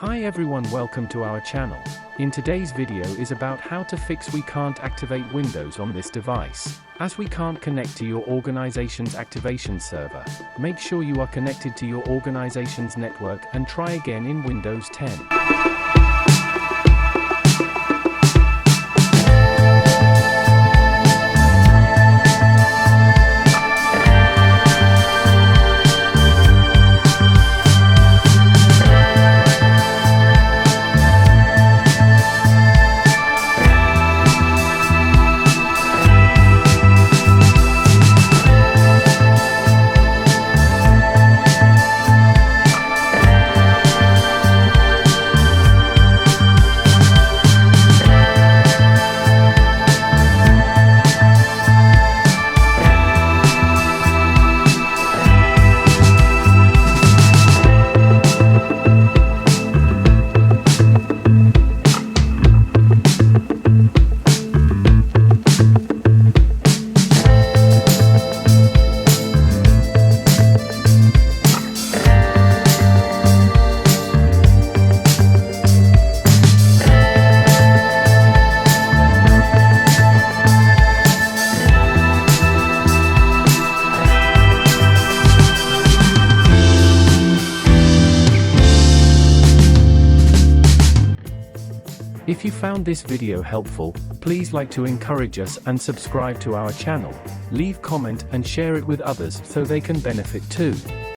Hi everyone, welcome to our channel. In today's video is about how to fix we can't activate Windows on this device. As we can't connect to your organization's activation server, make sure you are connected to your organization's network and try again in Windows 10. If you found this video helpful, please like to encourage us and subscribe to our channel. Leave comment and share it with others so they can benefit too.